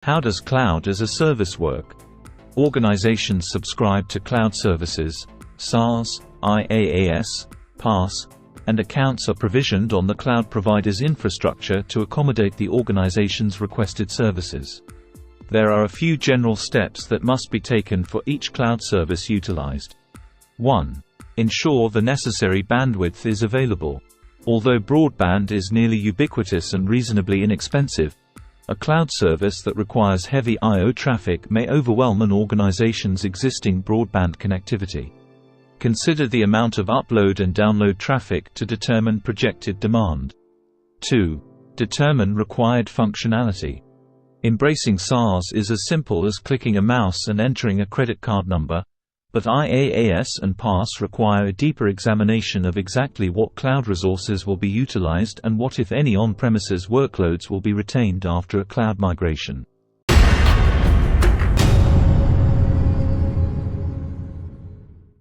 How does cloud as a service work? Organizations subscribe to cloud services, SaaS, IaaS, PaaS, and accounts are provisioned on the cloud provider's infrastructure to accommodate the organization's requested services. There are a few general steps that must be taken for each cloud service utilized. 1. Ensure the necessary bandwidth is available. Although broadband is nearly ubiquitous and reasonably inexpensive, a cloud service that requires heavy I/O traffic may overwhelm an organization's existing broadband connectivity. Consider the amount of upload and download traffic to determine projected demand. 2. Determine required functionality. Embracing SaaS is as simple as clicking a mouse and entering a credit card number, but IaaS and PaaS require a deeper examination of exactly what cloud resources will be utilized and what, if any, on-premises workloads will be retained after a cloud migration.